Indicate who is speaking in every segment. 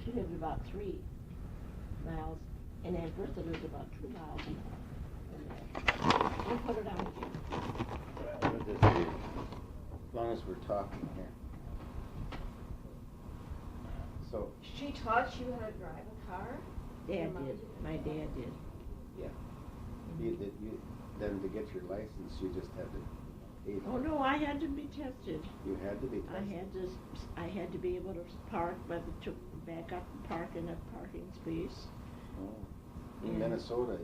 Speaker 1: She lived about 3 miles, and Aunt Bertha lived about 2 miles. We'll put it on again.
Speaker 2: As long as we're talking here. So.
Speaker 3: She taught you how to drive a car?
Speaker 1: Dad did. My dad did.
Speaker 2: Yeah. Then to get your license, you just had to pay.
Speaker 1: Oh no, I had to be tested.
Speaker 2: You had to be tested.
Speaker 1: I had to be able to park, but it took back up and park in a parking space.
Speaker 2: Oh. In Minnesota,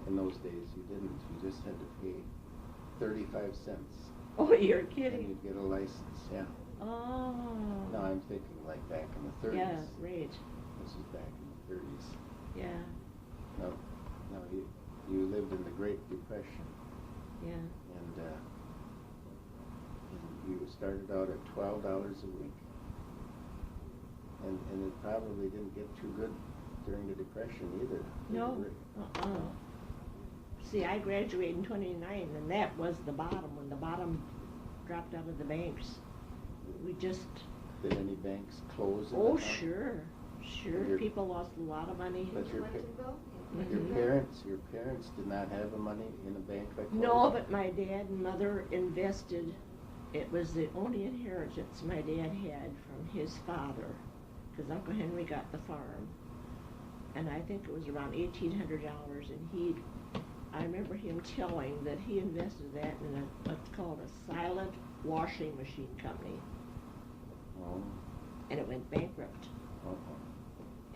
Speaker 2: in those days, you didn't. You just had to pay 35 cents.
Speaker 1: Oh, you're
Speaker 2: And
Speaker 1: kidding.
Speaker 2: you'd get a license, yeah.
Speaker 1: Oh.
Speaker 2: No, I'm thinking like back in the 30s.
Speaker 1: Yeah, right.
Speaker 2: This is back in the 30s.
Speaker 1: Yeah.
Speaker 2: No, you lived in the Great Depression.
Speaker 1: Yeah.
Speaker 2: And you started out at $12 a week. And it probably didn't get too good during the Depression either.
Speaker 1: No. See, I graduated in 29, and that was the bottom, when the bottom dropped out of the banks. We just...
Speaker 2: Did any banks close?
Speaker 1: Oh, sure. Sure. People lost a lot of money.
Speaker 2: But your parents did not have the money in a bank like that?
Speaker 1: No, but my dad and mother invested. It was the only inheritance my dad had from his father, because Uncle Henry got the farm. And I think it was around $1,800, and I remember him telling that he invested that in what's called a silent washing machine company.
Speaker 2: Oh.
Speaker 1: And it went bankrupt.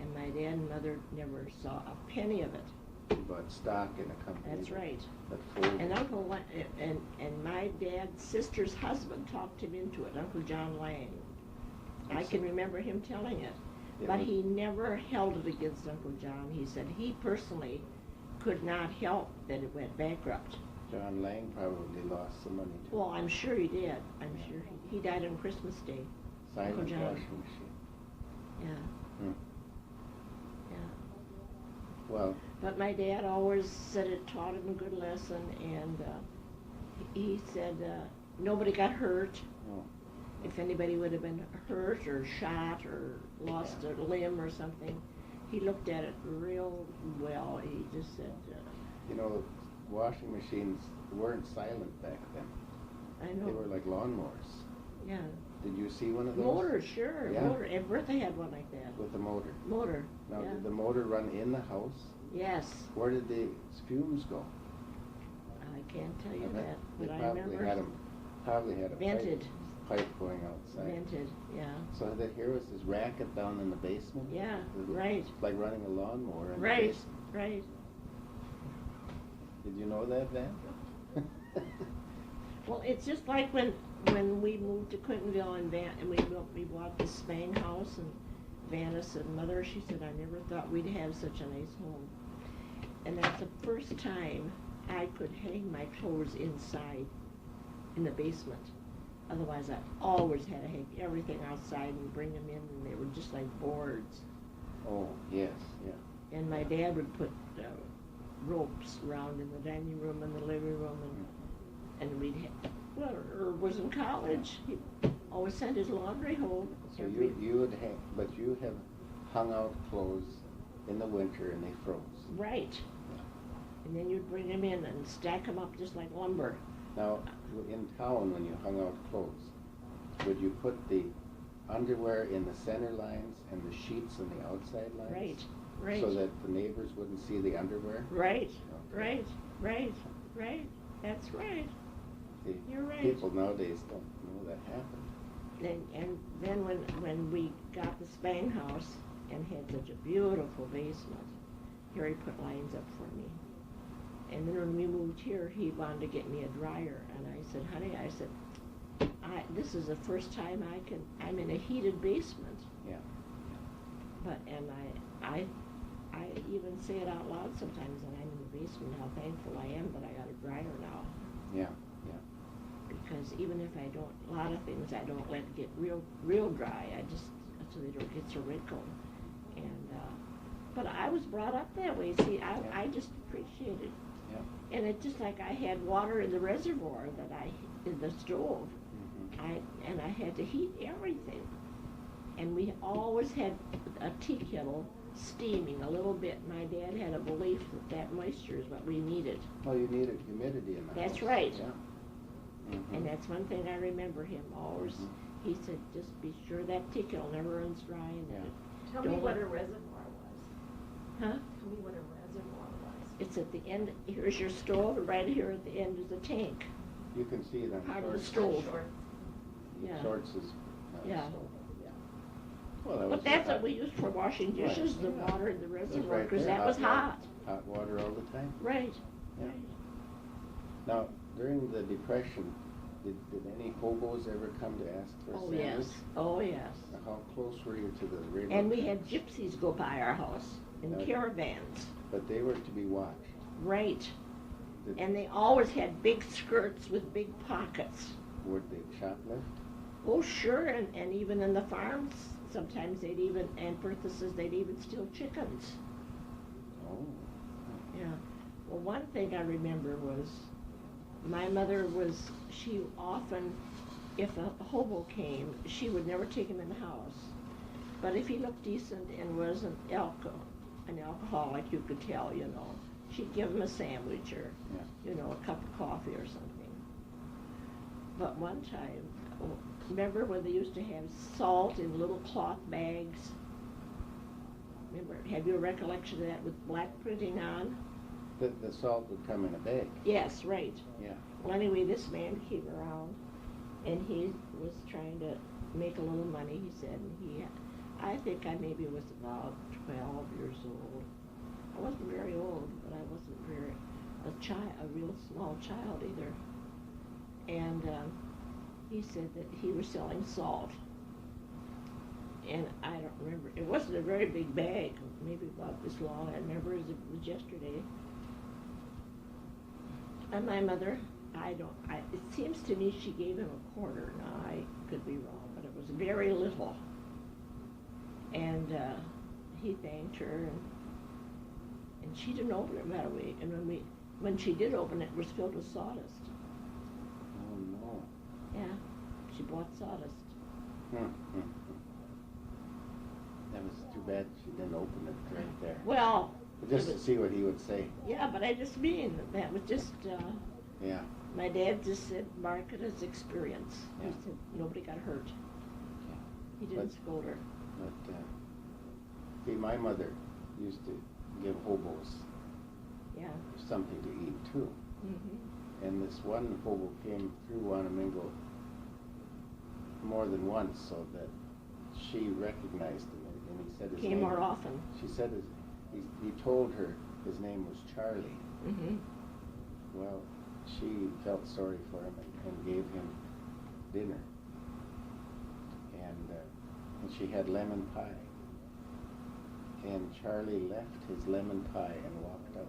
Speaker 1: And my dad and mother never saw a penny of it.
Speaker 2: You bought stock in a company.
Speaker 1: That's right.
Speaker 2: That folded.
Speaker 1: And my dad's sister's husband talked him into it, Uncle John Lang. I can remember him telling it.
Speaker 2: Yeah,
Speaker 1: but he never held it against Uncle John. He said he personally could not help that it went bankrupt.
Speaker 2: John Lang probably lost some money too.
Speaker 1: Well, I'm sure he did. I'm sure he died on Christmas Day.
Speaker 2: Silent
Speaker 1: Uncle John.
Speaker 2: washing machine.
Speaker 1: Yeah.
Speaker 2: Hmm.
Speaker 1: Yeah.
Speaker 2: Well.
Speaker 1: But my dad always said it taught him a good lesson, and he said nobody got hurt.
Speaker 2: No.
Speaker 1: If anybody would have been hurt or shot or lost a limb or something, he looked at it real well. He just said...
Speaker 2: you know, washing machines weren't silent back then.
Speaker 1: I know.
Speaker 2: They were like lawnmowers.
Speaker 1: Yeah.
Speaker 2: Did you see one of those?
Speaker 1: Motor, sure.
Speaker 2: Yeah.
Speaker 1: Motor. And Bertha had one like that.
Speaker 2: With the motor.
Speaker 1: Motor.
Speaker 2: Now,
Speaker 1: yeah.
Speaker 2: did the motor run in the house?
Speaker 1: Yes.
Speaker 2: Where did the fumes go?
Speaker 1: I can't tell you that,
Speaker 2: They
Speaker 1: but I remember.
Speaker 2: Probably had a
Speaker 1: vented.
Speaker 2: Pipe going outside.
Speaker 1: Vented, yeah.
Speaker 2: So here was this racket down in the basement?
Speaker 1: Yeah, right.
Speaker 2: It's like running a lawnmower in the
Speaker 1: Right,
Speaker 2: basement.
Speaker 1: right.
Speaker 2: Did you know that, Van?
Speaker 1: Well, it's just like when we moved to Clintonville and we bought the Spang house, and Vanna said, Mother, she said, I never thought we'd have such a nice home. And that's the first time I could hang my clothes inside in the basement. Otherwise, I always had to hang everything outside and bring them in, and they were just like boards.
Speaker 2: Oh, yes, yeah.
Speaker 1: And my dad would put ropes around in the dining room and the living room, and we'd have, well, Herb was in college. He always sent his laundry home.
Speaker 2: So you would hang, but you have hung out clothes in the winter and they froze.
Speaker 1: Right. And then you'd bring them in and stack them up just like lumber.
Speaker 2: Now, in town, when you hung out clothes, would you put the underwear in the center lines and the sheets in the outside lines?
Speaker 1: Right, right.
Speaker 2: So that the neighbors wouldn't see the underwear?
Speaker 1: Right,
Speaker 2: okay.
Speaker 1: right. That's right.
Speaker 2: See,
Speaker 1: you're right.
Speaker 2: People nowadays don't know that happened.
Speaker 1: And then when we got the Spang house and had such a beautiful basement, Harry put lines up for me. And then when we moved here, he wanted to get me a dryer. And I said, honey, this is the first time I'm in a heated basement.
Speaker 2: Yeah.
Speaker 1: And I even say it out loud sometimes when I'm in the basement, how thankful I am that I got a dryer now.
Speaker 2: Yeah.
Speaker 1: Because even if I don't, a lot of things I don't let get real dry. So they don't get so wrinkled. And, but I was brought up that way. See, I just appreciate it.
Speaker 2: Yeah.
Speaker 1: And it's just like I had water in the reservoir in the stove.
Speaker 2: Mm-hmm.
Speaker 1: And I had to heat everything. And we always had a tea kettle steaming a little bit. My dad had a belief that that moisture is what we needed.
Speaker 2: Oh, you needed humidity in the
Speaker 1: That's
Speaker 2: house.
Speaker 1: right.
Speaker 2: Yeah. Mhm.
Speaker 1: And that's one thing I remember him always.
Speaker 2: Mhm.
Speaker 1: He said, just be sure that tea kettle never runs dry. And
Speaker 2: Yeah.
Speaker 3: Tell me
Speaker 1: Don't
Speaker 3: what
Speaker 1: let-
Speaker 3: a reservoir was.
Speaker 1: Huh?
Speaker 3: Tell me what a reservoir was.
Speaker 1: It's at the end. Here's your stove. Right here at the end is the tank.
Speaker 2: You can see it on
Speaker 1: Part of the
Speaker 2: shorts.
Speaker 1: stove.
Speaker 3: Short.
Speaker 1: Yeah.
Speaker 2: Shorts is not
Speaker 1: Yeah.
Speaker 2: stove. Yeah. Well, that was
Speaker 1: But that's
Speaker 2: hot-
Speaker 1: what we used for washing dishes, the
Speaker 2: Yeah.
Speaker 1: water in the
Speaker 2: It was
Speaker 1: reservoir,
Speaker 2: right
Speaker 1: because
Speaker 2: there,
Speaker 1: that was
Speaker 2: water.
Speaker 1: hot.
Speaker 2: Hot water all the time.
Speaker 1: Right.
Speaker 2: Yeah.
Speaker 1: Right.
Speaker 2: Now, during the Depression, did any hobos ever come to ask for a
Speaker 1: Oh,
Speaker 2: sandwich?
Speaker 1: yes. Oh, yes.
Speaker 2: How close were you to the railroad
Speaker 1: And we had
Speaker 2: tracks?
Speaker 1: gypsies go by our house in
Speaker 2: Yeah.
Speaker 1: caravans.
Speaker 2: But they were to be watched.
Speaker 1: Right.
Speaker 2: Did,
Speaker 1: And they always had big skirts with big pockets.
Speaker 2: Would they shoplift?
Speaker 1: Oh, sure, and even in the farms, sometimes they'd even, and Bertha says they'd even steal chickens.
Speaker 2: Oh.
Speaker 1: Yeah. Well, one thing I remember was my mother she often, if a hobo came, she would never take him in the house. But if he looked decent and was an alcoholic, you could tell, she'd give him a sandwich or,
Speaker 2: Yeah.
Speaker 1: a cup of coffee or something. But one time, remember when they used to have salt in little cloth bags? Remember, have you a recollection of that with black printing on?
Speaker 2: The salt would come in a bag.
Speaker 1: Yes, right.
Speaker 2: Yeah.
Speaker 1: Well, anyway, this man came around, and he was trying to make a little money, he said, and I think I maybe was about 12 years old. I wasn't very old, but I wasn't a real small child either. And he said that he was selling salt. And I don't remember, it wasn't a very big bag, maybe about this long, I remember it was yesterday. And my mother, it seems to me she gave him a quarter. Now, I could be wrong, but it was very little. And he thanked her, and she didn't open it right away. And when she did open it, it was filled with sawdust.
Speaker 2: Oh, no.
Speaker 1: Yeah, she bought sawdust.
Speaker 2: That was too bad she didn't open it right there.
Speaker 1: Well,
Speaker 2: Just
Speaker 1: it
Speaker 2: to
Speaker 1: was-
Speaker 2: see what he would say.
Speaker 1: yeah, but I just mean that was just,
Speaker 2: Yeah.
Speaker 1: my dad just said, mark it as experience. He
Speaker 2: Yeah.
Speaker 1: said, nobody got hurt.
Speaker 2: Yeah.
Speaker 1: He didn't
Speaker 2: But-
Speaker 1: scold her.
Speaker 2: But, see, my mother used to give hobos
Speaker 1: Yeah.
Speaker 2: something to eat too.
Speaker 1: Mm-hmm.
Speaker 2: And this one hobo came through Wanamingo more than once, so that she recognized him, and he said his
Speaker 1: Came
Speaker 2: name.
Speaker 1: more often.
Speaker 2: She said he told her his name was Charlie.
Speaker 1: Mm-hmm.
Speaker 2: Well, she felt sorry for him and gave him dinner. And she had lemon pie. And Charlie left his lemon pie and walked out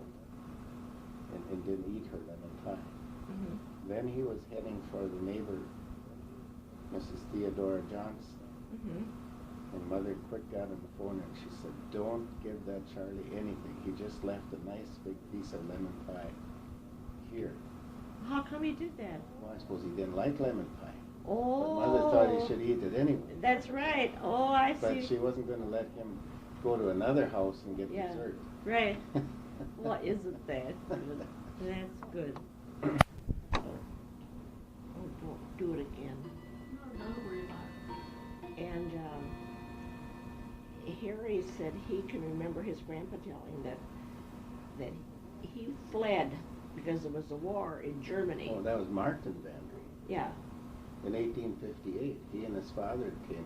Speaker 2: and didn't eat her lemon pie.
Speaker 1: Mm-hmm.
Speaker 2: Then he was heading for the neighbor, Mrs. Theodora Johnson.
Speaker 1: Mm-hmm.
Speaker 2: And Mother quick got on the phone and she said, don't give that Charlie anything. He just left a nice big piece of lemon pie here.
Speaker 1: How come he did that?
Speaker 2: Well, I suppose he didn't like lemon pie.
Speaker 1: Oh.
Speaker 2: But Mother thought he should eat it anyway.
Speaker 1: That's right. Oh, I
Speaker 2: But
Speaker 1: see.
Speaker 2: she wasn't going to let him go to another house and get
Speaker 1: Yeah.
Speaker 2: dessert.
Speaker 1: Right. Well, isn't that good? That's good. Oh, don't do it again.
Speaker 3: No, don't worry about it.
Speaker 1: And Harry said he can remember his grandpa telling that he fled because there was a war in Germany.
Speaker 2: Oh, that was Martin Vandree.
Speaker 1: Yeah.
Speaker 2: In 1858, he and his father came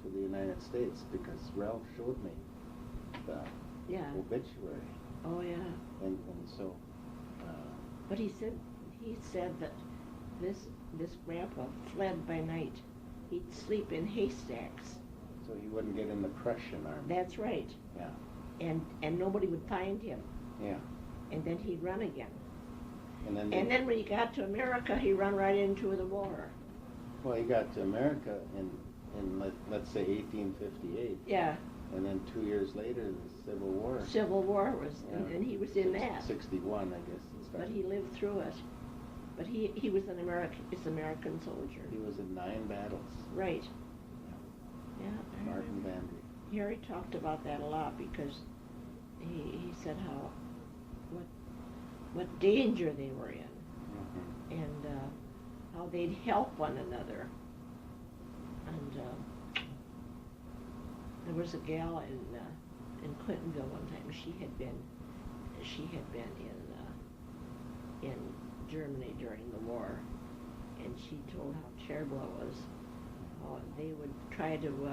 Speaker 2: to the United States because Ralph showed me the
Speaker 1: Yeah.
Speaker 2: obituary.
Speaker 1: Oh, yeah.
Speaker 2: And so,
Speaker 1: But he said that this grandpa fled by night. He'd sleep in haystacks.
Speaker 2: so he wouldn't get in the Prussian army.
Speaker 1: That's right.
Speaker 2: Yeah,
Speaker 1: And nobody would find him.
Speaker 2: yeah.
Speaker 1: And then he'd run again.
Speaker 2: And then,
Speaker 1: And then when he got to America, he run right into the war.
Speaker 2: well, he got to America in let's say 1858.
Speaker 1: Yeah.
Speaker 2: And then 2 years later, the Civil War.
Speaker 1: Civil War was,
Speaker 2: Yeah.
Speaker 1: and he was in that.
Speaker 2: 61, I guess. It
Speaker 1: But
Speaker 2: started.
Speaker 1: he lived through it. But he was an American soldier.
Speaker 2: He was in 9 battles.
Speaker 1: Right. Yeah. I
Speaker 2: Martin
Speaker 1: Harry talked about that a lot because he said what danger they were in, and how they'd help one another. And there was a gal in Clintonville one time. She had been in Germany during the war, and she told how terrible it was. How they would try to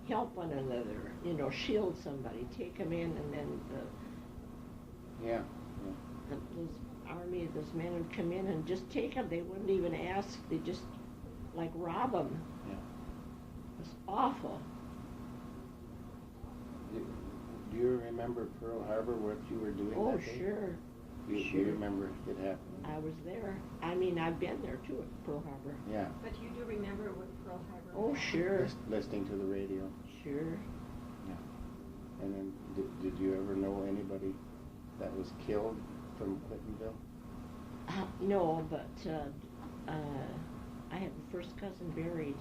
Speaker 1: help one another, you know, shield somebody, take them in, and then those men would come in and just take them. They wouldn't even ask. They just like rob them.
Speaker 2: Yeah.
Speaker 1: It was awful.
Speaker 2: Do you remember Pearl Harbor, what you were doing
Speaker 1: Oh,
Speaker 2: that day?
Speaker 1: sure.
Speaker 2: Do you remember it happening?
Speaker 1: I was there. I mean, I've been there too at Pearl Harbor.
Speaker 2: Yeah.
Speaker 3: But you do remember what Pearl Harbor
Speaker 1: Oh,
Speaker 3: was?
Speaker 1: sure.
Speaker 2: Listening to the radio.
Speaker 1: Sure.
Speaker 2: Yeah. And then, did you ever know anybody that was killed from Clintonville?
Speaker 1: No, but I have a first cousin buried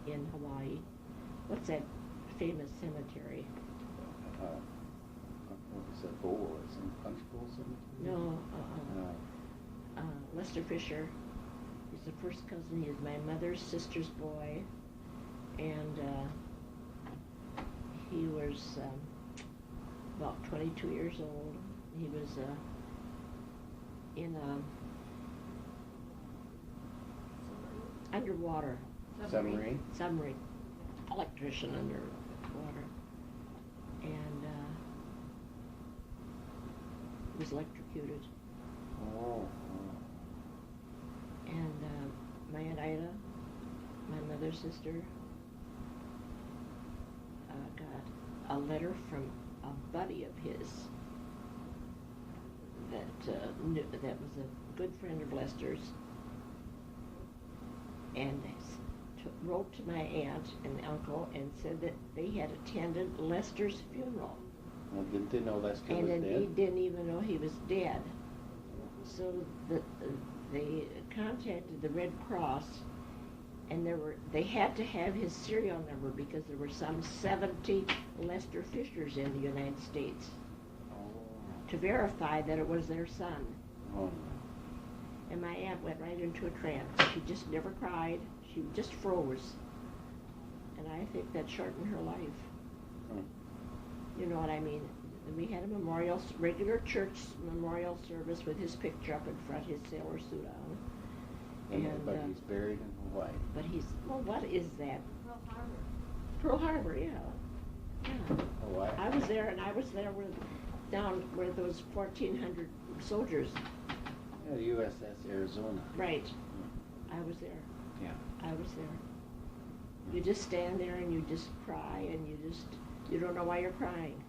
Speaker 1: in Hawaii. What's that famous cemetery?
Speaker 2: What was that, Bowl? Is it Punchbowl Cemetery?
Speaker 1: No, Lester Fisher. He's the first cousin. He is my mother's sister's boy, and he was about 22 years old. He was in underwater
Speaker 2: Submarine?
Speaker 1: submarine, electrician underwater, and was electrocuted.
Speaker 2: Oh.
Speaker 1: And my Aunt Ida, my mother's sister, got a letter from a buddy of his that was a good friend of Lester's, and wrote to my aunt and uncle and said that they had attended Lester's funeral.
Speaker 2: Well, didn't they know Lester
Speaker 1: And
Speaker 2: was
Speaker 1: then
Speaker 2: dead?
Speaker 1: he didn't even know he was dead. So they contacted the Red Cross, and they had to have his serial number because there were some 70 Lester Fishers in the United States to verify that it was their son.
Speaker 2: Oh.
Speaker 1: And my aunt went right into a trance. She just never cried. She just froze. And I think that shortened her life. You know what I mean? And we had a regular church memorial service with his picture up in front, his sailor suit on.
Speaker 2: But he's buried in Hawaii.
Speaker 1: But what is that?
Speaker 3: Pearl Harbor.
Speaker 1: Pearl Harbor, yeah.
Speaker 2: Hawaii.
Speaker 1: I was there down where those 1,400 soldiers.
Speaker 2: Yeah, USS Arizona.
Speaker 1: Right. I was there.
Speaker 2: Yeah.
Speaker 1: I was there. You just stand there and you just cry and you don't know why you're crying.